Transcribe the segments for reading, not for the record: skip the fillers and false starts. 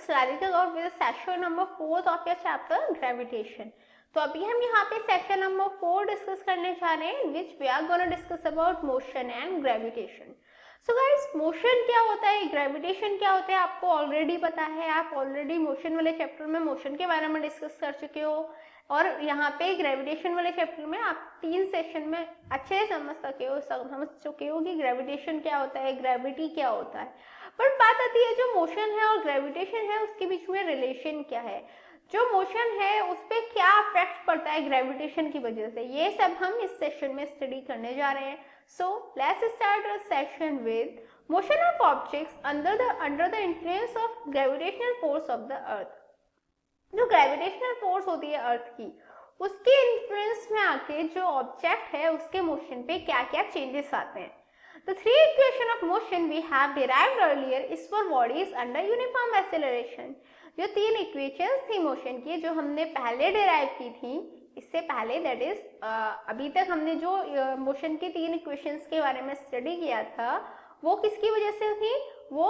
starting off with section number 4 of your chapter gravitation. तो अभी हम यहाँ पे सेक्शन नंबर 4 डिस्कस करने जा रहे हैं, which we are gonna discuss about motion and gravitation. So guys, motion क्या होता है, ग्रेविटेशन क्या होता है, आपको ऑलरेडी पता है. आप ऑलरेडी मोशन वाले चैप्टर में मोशन के बारे में डिस्कस कर चुके हो, और यहाँ पे ग्रेविटेशन वाले चैप्टर में आप 3 सेशन में अच्छे से समझ चुके हो कि ग्रेविटेशन क्या होता है, ग्रेविटी क्या होता है. बट बात आती है जो मोशन है और ग्रेविटेशन है उसके बीच में रिलेशन क्या है. जो मोशन है उस पर क्या इफेक्ट पड़ता है ग्रेविटेशन की वजह से, ये सब हम इस सेशन में स्टडी करने जा रहे हैं. So let's start our session with motion of objects under the influence of gravitational force of the earth. जो ग्रेविटेशनल फोर्स होती है अर्थ की, उसके इन्फ्लुएंस में आके जो ऑब्जेक्ट है उसके मोशन पे क्या क्या चेंजेस आते हैं. The three equation of motion we have derived earlier is for bodies under uniform acceleration. जो 3 इक्वेशंस थी मोशन की जो हमने पहले डिराइव की थी इससे पहले, दैट इज अभी तक हमने जो मोशन की 3 इक्वेशंस के बारे में स्टडी किया था वो किसकी वजह से थी, वो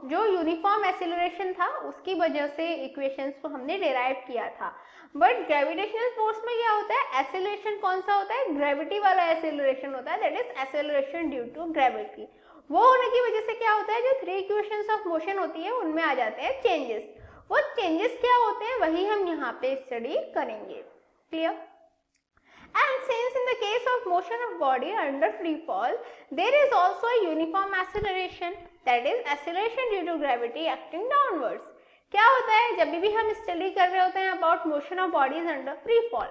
जो यूनिफॉर्म एक्सेलरेशन था उसकी वजह से इक्वेशंस को हमने डिराइव किया था. बट ग्रेविटेशनल फोर्स में क्या होता है, एक्सेलरेशन कौन सा होता है, ग्रेविटी वाला एक्सेलरेशन होता है, that is acceleration due to gravity. वो होने की वजह से क्या होता है, जो 3 इक्वेशंस ऑफ मोशन होती है उनमें आ जाते हैं चेंजेस. वो चेंजेस क्या होते हैं वही हम यहाँ पे स्टडी करेंगे. Clear? And since in the case of motion of body under free fall, there is also a uniform acceleration, that is acceleration due to gravity acting downwards. क्या होता है जब भी हम स्टडी कर रहे होते हैं about motion of bodies under free fall,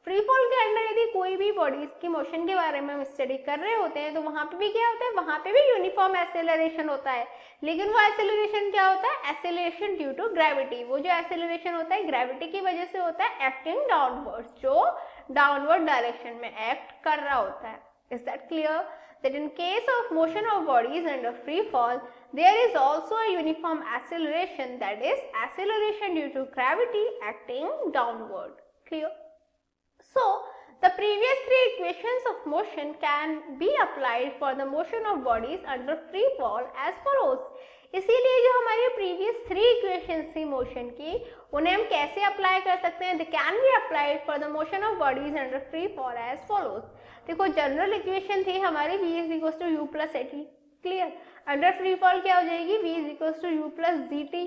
free fall के अंडर यदि कोई भी बॉडीज की मोशन के बारे में हम स्टडी कर रहे होते हैं तो वहां पे भी क्या होता है, वहां पे भी यूनिफॉर्म एक्सेलरेशन होता है. लेकिन वो एक्सेलरेशन क्या होता है, एक्सेलरेशन ड्यू टू ग्रेविटी. वो जो एक्सेलरेशन होता है ग्रेविटी की वजह से होता है एक्टिंग डाउनवर्ड, जो डाउनवर्ड डायरेक्शन में एक्ट कर रहा होता है. Is that clear? That in case of motion of bodies under free fall, there is also a uniform acceleration, that is acceleration due to gravity acting downward. Clear? So the previous 3 equations of motion can be applied for the motion of bodies under free fall as follows. इसीलिए जो हमारी previous 3 equations थी motion की उन्हें हम कैसे apply कर सकते हैं, they can be applied for the motion of bodies under free fall as follows. देखो जनरल इक्वेशन थी हमारी v is equal to u plus at. Clear? Under free fall क्या हो जाएगी, v is equal to u plus gt.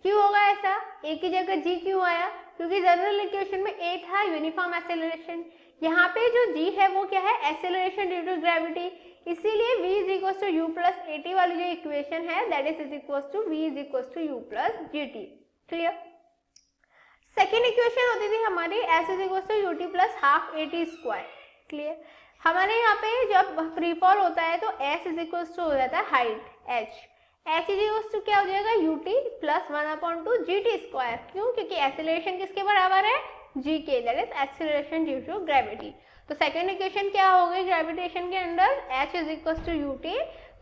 क्यों होगा ऐसा, a की जगह g क्यों आया, क्योंकि जनरल इक्वेशन में a था यूनिफॉर्म एक्सेलरेशन, यहाँ पे जो g है वो क्या है, एक्सेलरेशन ड्यू टू ग्रेविटी. इसीलिए v is equal to u plus at वाली जो इक्वेशन है that is equal to v is equal to u plus gt. Clear? Second equation होती थी हमारी s is equal to ut plus half at square. Clear? हमारे यहाँ पे जब फ्री फॉल होता है तो s इज इक्वल टू हो जाता है height h is equal to क्या हो जाएगा, ut प्लस 1/2 gt स्क्वायर. क्यों, क्योंकि एक्सेलरेशन किसके बराबर है, g के, that is acceleration due to gravity. तो सेकेंड इक्वेशन क्या हो गई ग्रेविटेशन के अंदर, h is equal to ut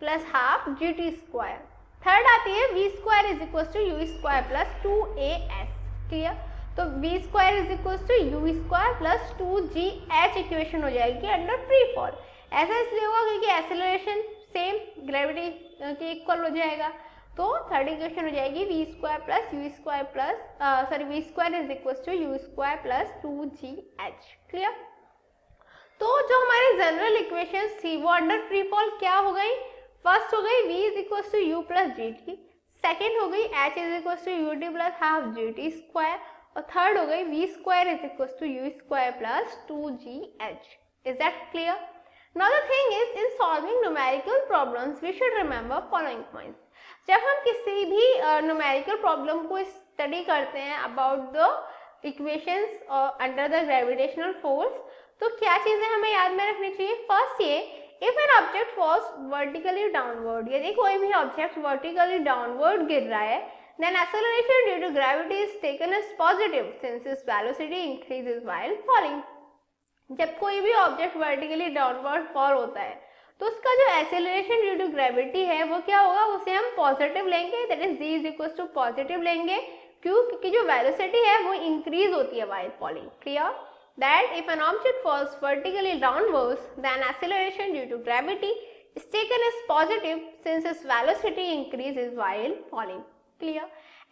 plus half gt square. Third आती है v square is equal to u square plus 2as. Clear? तो v square is equal to u square plus 2gh equation हो जाएगी under free fall. ऐसा इसलिए होगा क्योंकि acceleration same gravity के इक्वल हो जाएगा. तो थर्ड इक्वेशन हो जाएगी v square plus u square plus v square is equal to u square plus 2gh. Clear? तो जो हमारी जनरल इक्वेशन थी वो अंडर फ्री फॉल क्या हो गई, फर्स्ट हो गई v is equal to u plus gt, second हो गई h is equal to ut plus half gt square, और थर्ड हो गई v square is equal to u square plus 2gh. Is that clear? Now the thing is in solving numerical problems we should remember following points. जब हम किसी भी numerical problem को study करते हैं about the equations under the gravitational force, तो क्या चीजें हमें याद में रखनी चाहिए. फर्स्ट ये, if an object falls vertically downward, यदि कोई भी ऑब्जेक्ट वर्टिकली डाउनवर्ड गिर रहा है, then acceleration due to gravity is taken as positive since its velocity increases while falling. जब कोई भी ऑब्जेक्ट वर्टिकली डाउनवर्ड फॉल होता है तो उसका जो एक्सेलरेशन ड्यू टू ग्रेविटी है वो क्या होगा, उसे हम पॉजिटिव लेंगे, that is g is equal to positive लेंगे. क्यों, क्योंकि जो वेलोसिटी है वो इंक्रीज होती है while falling. Clear? That if an object falls vertically downwards, then acceleration due to gravity is taken as positive since its velocity increases while falling. Clear?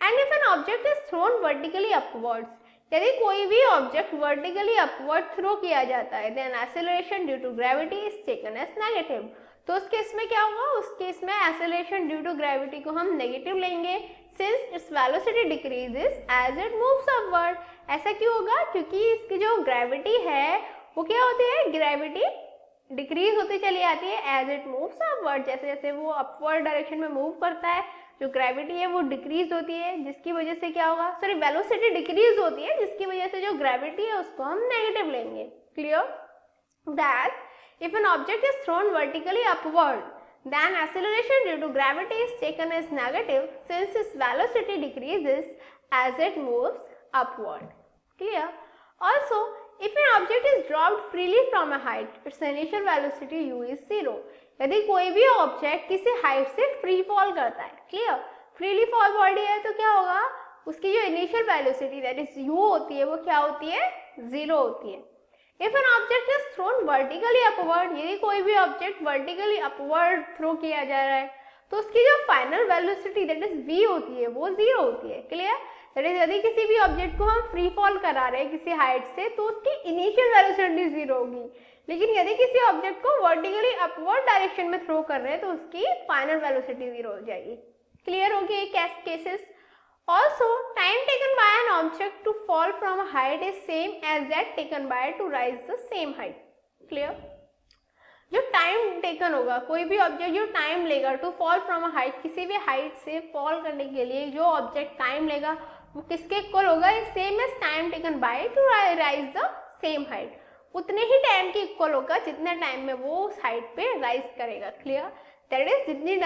And if an object is thrown vertically upwards, यदि कोई भी object vertically upward throw किया जाता है, then acceleration due to gravity is taken as negative. तो उस case में क्या होगा, उस केस में एक्सेलरेशन ड्यू टू ग्रेविटी को हम नेगेटिव लेंगे, since its velocity decreases as it moves upward. ऐसा क्यों होगा, क्योंकि इसकी जो ग्रेविटी है वो क्या होती है, ग्रेविटी डिक्रीज होती चली जाती है एज इट मूव्स अपवर्ड। जैसे जैसे वो अपवर्ड डायरेक्शन में मूव करता है, जो ग्रेविटी है वो डिक्रीज होती है, जिसकी वजह से क्या होगा, सॉरी वेलोसिटी डिक्रीज होती है, जिसकी वजह से जो ग्रेविटी है उसको हम नेगेटिव लेंगे। Clear that if an object is thrown vertically upward, then acceleration due to gravity is taken as negative since its velocity decreases as it moves upward. Clear? Also, if an object is dropped freely from a height, its initial velocity u is 0. यदि कोई भी object किसी height से free fall करता है, clear, freely fall body है, तो क्या होगा, उसकी जो initial velocity that is u होती है वो क्या होती है, 0 होती है। If an object is thrown vertically upward, यदि कोई भी ऑब्जेक्ट वर्टिकली अपवर्ड थ्रो किया जा रहा है, तो उसकी जो final velocity that is v होती है वो 0 होती है। क्लियर, दैट इज यदि किसी भी ऑब्जेक्ट को हम फ्री फॉल करा रहे हैं किसी हाइट से, तो उसकी इनिशियल वेलोसिटी 0 होगी, लेकिन यदि किसी ऑब्जेक्ट को वर्टिकली अपवर्ड डायरेक्शन में थ्रो कर रहे हैं तो उसकी फाइनल वेलोसिटी 0 हो जाएगी। क्लियर होगी ये cases. Also, time taken by an object to fall from a height is same as that taken by to rise the same height. Clear? जो टाइम टेकन होगा, कोई भी ऑब्जेक्ट जो टाइम लेगा to fall from a height, किसी भी height से fall करने के लिए जो ऑब्जेक्ट टाइम लेगा वो किसके इक्वल होगा, same as time taken by to rise the same height. उतने ही टाइम के इक्वल होगा जितने टाइम में वो उस हाइट पे राइज करेगा। क्लियर, दैट इज जितनी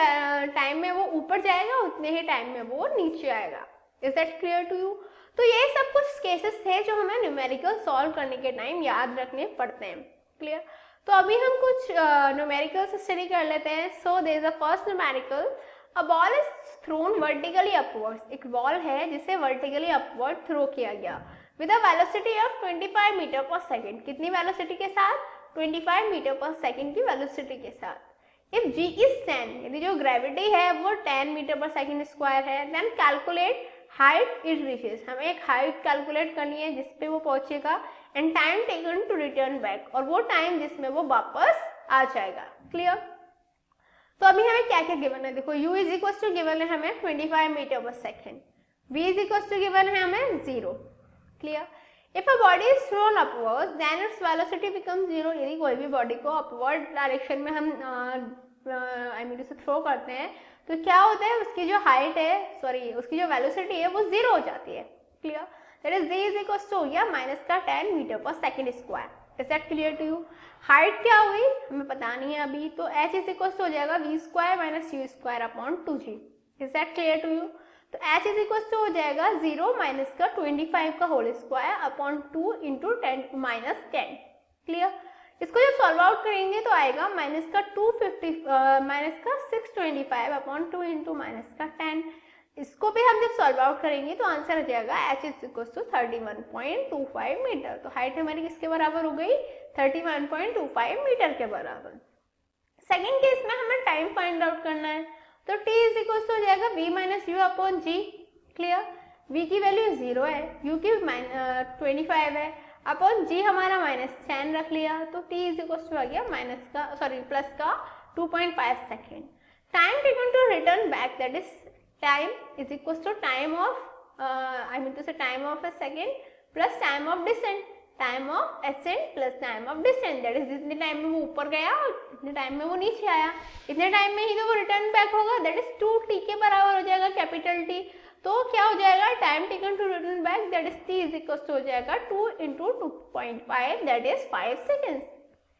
टाइम में वो ऊपर जाएगा उतने ही टाइम में वो नीचे आएगा। Is that clear to you? तो ये सब कुछ केसेस थे जो हमें न्यूमेरिकल सॉल्व करने के टाइम याद रखने पड़ते हैं। क्लियर, तो अभी हम कुछ न्यूमेरिकल स्टडी कर लेते हैं। So there is a first numerical, a ball is thrown vertically upwards. एक बॉल है जिसे वर्टिकली अपवर्ड थ्रो किया गया with a velocity of 25 meter पर सेकेंड। कितनी वेलोसिटी के साथ, 25 मीटर पर सेकेंड की वेलोसिटी के साथ। इफ g इज 10, यदि जो ग्रेविटी है वो 10 मीटर पर सेकेंड स्क्वायर है, then calculate height it reaches. हमें एक हाइट कैलकुलेट करनी है जिसपे वो पहुंचेगा, and time taken to return back, और वो टाइम जिसमें वो वापस आ जाएगा। क्लियर, तो अभी हमें क्या क्या गिवन है, देखो u is equal to given है हमें 25 मीटर पर second, v is equal to given है हमें 0। Clear, if a body is thrown upwards then its velocity become 0। यदि कोई भी बॉडी को अपवर्ड डायरेक्शन में हम आई मीन उसे थ्रो करते हैं तो क्या होता है, उसकी जो हाइट है, सॉरी उसकी जो वेलोसिटी है वो 0 हो जाती है। Clear, that is v is equal to हो गया माइनस का 10 मीटर पर second square. Is that clear to you? Height क्या हुई हमें पता नहीं है अभी, तो h इज इक्वल टू हो जाएगा v square minus u square upon 2g। Is that clear to you? तो h इज इक्वल टू हो जाएगा 0 माइनस का 25 का whole square upon 2 into 10 minus 10। Clear, इसको जब सॉल्व आउट करेंगे तो आएगा माइनस का 625 अपॉन 2 इंटू माइनस का 10। इसको भी हम जब सॉल्व आउट करेंगे तो आंसर आ जाएगा h is equal to 31.25 meter. तो हाइट हमारी किसके बराबर हो गई, 31.25 मीटर के बराबर। सेकेंड केस में हमें टाइम फाइंड आउट करना है, तो t इज इक्वल टू हो जाएगा v minus you upon g। Clear, v की वैल्यू 0 है, u की 25 है, अपॉन g हमारा -10 रख लिया, तो t इज इक्वल टू आ गया माइनस का सॉरी प्लस का 2.5 second. Time taken to return back that is time is equal to time of I mean to say time of a second plus time of descent, time of ascent plus time of descent, that is जितने time में वो ऊपर गया और जितने time में वो नीचे आया, इतने टाइम में ही तो वो रिटर्न बैक होगा, दैट इज 2t के बराबर हो जाएगा कैपिटल T। तो क्या हो जाएगा, time taken to return back that is t is equal to हो जाएगा 2 into 2.5 that is 5 seconds.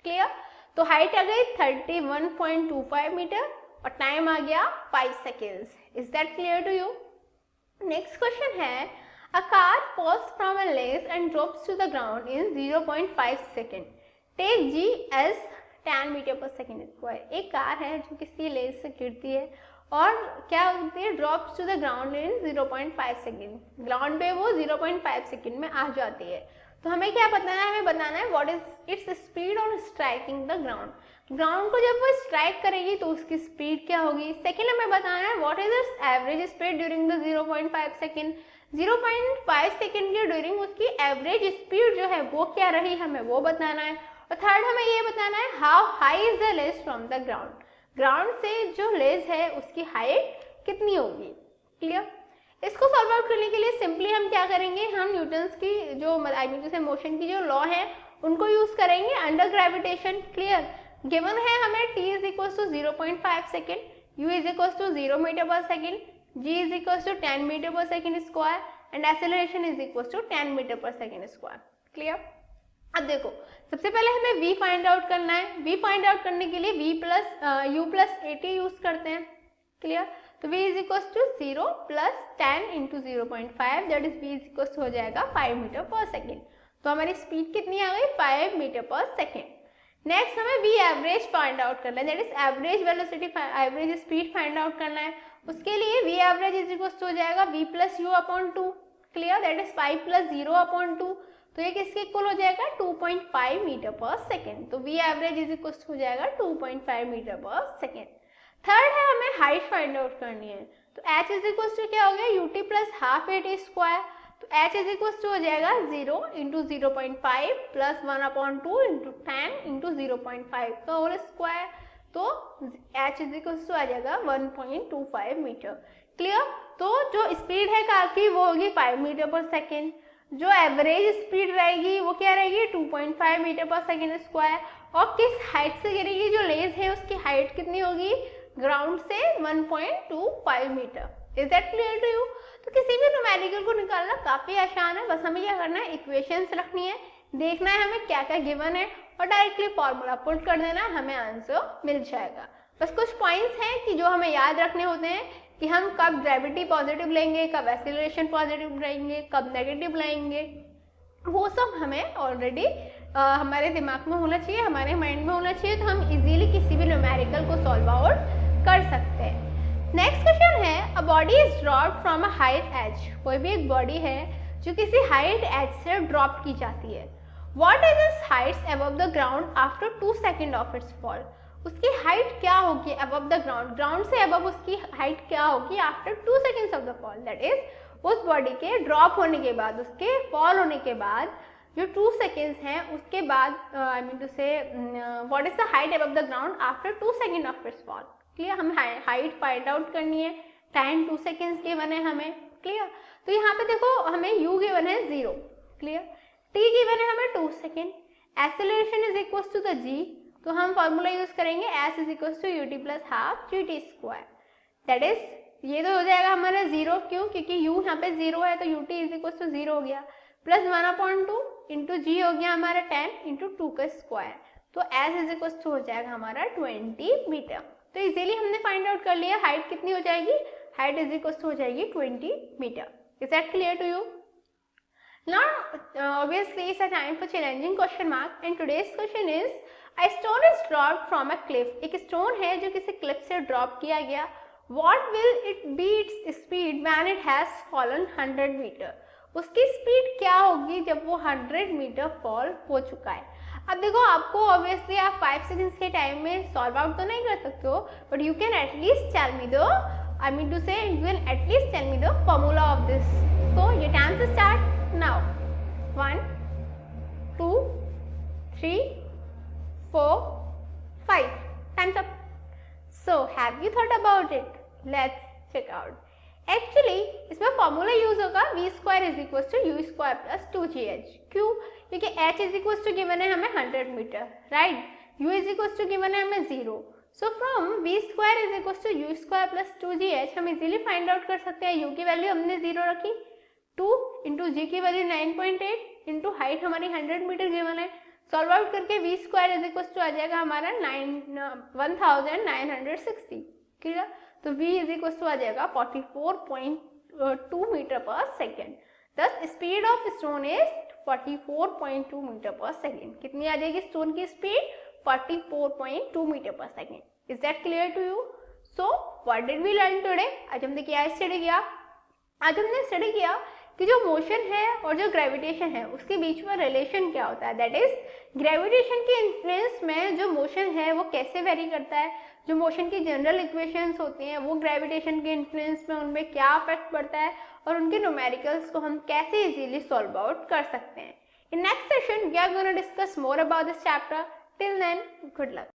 Clear, तो हाइट आ गई 31.25 मीटर और टाइम आ गया 5 seconds. Is that clear to you? Next question है, a car falls from a ledge and drops to the ground in 0.5 second. Take g as 10 metre पर second square. एक car है जो किसी लेज से गिरती है और क्या होती है, drops to the ground in 0.5 second, ground पे वो 0.5 सेकेंड में आ जाती है। तो हमें क्या बताना है, हमें बताना है what is its speed on striking the ground. Ground को जब वो स्ट्राइक करेगी तो उसकी स्पीड क्या होगी। सेकेंड हमें बताना है what is it's average speed during the 0.5 second. 0.5 second के ड्यूरिंग उसकी एवरेज स्पीड जो है वो क्या रही, हमें वो बताना है। और थर्ड हमें ये बताना है how high is the less from the ground, ground से जो लेस है उसकी हाइट कितनी होगी। क्लियर। इसको सॉल्व आउट करने के लिए सिंपली हम क्या करेंगे, हम न्यूटन्स की जो मोशन की जो लॉ है उनको यूज करेंगे अंडर ग्रेविटेशन। क्लियर। गिवन है हमें t is equal to 0.5 second, u is equal to 0 metre पर second, g is equal to 10 metre पर second square and acceleration is equal to 10 metre पर सेकेंड स्क्वायर। क्लियर। अब देखो सबसे पहले हमें v फाइंड आउट करना है। v फाइंड आउट करने के लिए v प्लस u प्लस 80 यूज करते हैं। क्लियर। तो v is equal to 0 plus 10 into 0.5 that is v is equal हो जाएगा 5 मीटर पर सेकेंड। तो हमारी स्पीड कितनी आ गई 5 मीटर पर सेकेंड। नेक्स्ट हमें v एवरेज फाइंड आउट करना है, that is average velocity average speed find out करना है। उसके लिए v एवरेज इज इक्वल हो जाएगा v प्लस u upon 2। Clear. That is 5 plus 0 upon 2, तो ये किसके इक्वल हो जाएगा 2.5 मीटर पर सेकेंड। तो v एवरेज इज इक्वल हो जाएगा 2.5 मीटर पर सेकेंड। थर्ड है हमें हाइट फाइंड आउट करनी है, तो h इज इक्वल टू क्या हो गया ut plus half at square. तो h इज इक्वल टू हो जाएगा 0 into 0.5 plus 1 upon 2 into 10 into 0.5 का होल स्क्वायर। तो h इज इक्वल टू आ जाएगा 1.25 मीटर। क्लियर। तो जो स्पीड है कार की वो होगी 5 मीटर पर सेकेंड, जो एवरेज स्पीड रहेगी वो क्या रहेगी 2.5 मीटर पर सेकेंड स्क्वायर। और किस हाइट से गिरेगी, जो लेस है उसकी हाइट कितनी होगी ग्राउंड से 1.25 meter. Is that clear to you. तो किसी भी न्यूमेरिकल को निकालना काफी आसान है, बस हमें क्या करना है इक्वेशंस रखनी है, देखना है हमें क्या क्या गिवन है और डायरेक्टली फॉर्मूला पुट कर देना, हमें आंसर मिल जाएगा। बस कुछ पॉइंट्स हैं कि जो हमें याद रखने होते हैं कि हम कब ग्रेविटी पॉजिटिव लेंगे, कब एक्सीलरेशन पॉजिटिव लेंगे, कब नेगेटिव लेंगे, वो सब हमें ऑलरेडी हमारे दिमाग में होना चाहिए, हमारे माइंड में होना चाहिए, तो हम इजीली किसी भी न्यूमेरिकल को सॉल्व आउट कर सकते हैं। नेक्स्ट क्वेश्चन है a body is dropped from a height as. कोई भी एक बॉडी है जो किसी हाइट एज से ड्रॉप की जाती है। What is it's Heights above the ground after 2 second of its fall. उसकी हाइट क्या होगी अबव द ग्राउंड, ग्राउंड से अबव उसकी हाइट क्या होगी after 2 seconds of the fall. That is उस बॉडी के ड्रॉप होने के बाद, उसके फॉल होने के बाद जो 2 सेकेंड्स हैं उसके बाद आई मीन टू से what is the height above the ground after 2 second of its fall. Clear. हमें हाइट फाइंड आउट करनी है, टाइम 2 सेकेंड्स गिवन है हमें। क्लियर। तो यहाँ पे देखो हमें u गिवन है 0। क्लियर। t गिवन है हमें 2 second, acceleration is equal to the g, तो हम फॉर्मूला यूज करेंगे s is equal to ut plus half gt square. That is ये तो हो जाएगा हमारा 0, क्यों, क्योंकि u यहाँ पे 0 है तो ut इज इक्वल टू 0 हो गया, प्लस 1/2 इंटू g हो गया हमारा 10 इंटू 2 का स्क्वायर। तो s इज इक्वल टू हो जाएगा हमारा 20 मीटर। तो इजीली हमने फाइंड आउट कर लिया हाइट कितनी हो जाएगी, हाइट इज इक्वल टू हो जाएगी 20 meter. Is that clear to you. Now obviously it's a time for challenging question mark and today's question is a stone is dropped from a cliff. एक stone है जो किसी cliff से drop किया गया। What will it be its speed when it has fallen 100 meter. उसकी speed क्या होगी जब वो 100 मीटर फॉल हो चुका है। अब देखो आपको ऑब्वियसली आप 5 सेकंड्स के टाइम में सॉल्व आउट तो नहीं कर सकते हो, but you can at least tell me the I mean to say you can at least tell me the formula of this. So your time to start now. 1 2 3 4 5 times up. So have you thought about it, let's check out. Actually इसमें formula use होगा v square is equal to u square plus 2gh। क्यों, क्योंकि h is equal to given है हमें 100 metre, right. u is equal to given है हमें 0। So from v square is equal to u square plus 2gh हम easily find out कर सकते हैं। u की वैल्यू हमने 0 रखी, 2 इंटू g की वैल्यू 9.8 इंटू हाइट हमारी 100 मीटर गिवन है। सॉल्व आउट करके v square is equal to आ जाएगा हमारा 1960। क्लियर। तो v इज इक्वल टू आ जाएगा 44.2 मीटर पर second. This speed of stone is 44.2 metre पर सेकेंड। कितनी आ जाएगी स्टोन की स्पीड 44.2 मीटर पर second. Is that clear to you. So what did we learn today. आज हमने क्या स्टडी किया, आज हमने स्टडी किया कि जो मोशन है और जो ग्रेविटेशन है उसके बीच में रिलेशन क्या होता है, दैट इज ग्रेविटेशन के इन्फ्लुएंस में जो मोशन है वो कैसे वेरी करता है, जो मोशन की जनरल इक्वेशंस होती हैं वो ग्रेविटेशन के इन्फ्लुएंस में उनमें क्या इफेक्ट पड़ता है और उनके न्यूमेरिकल्स को हम कैसे इजीली सॉल्व आउट कर सकते हैं. In next session, we are going to discuss more about this chapter. Till then, good luck.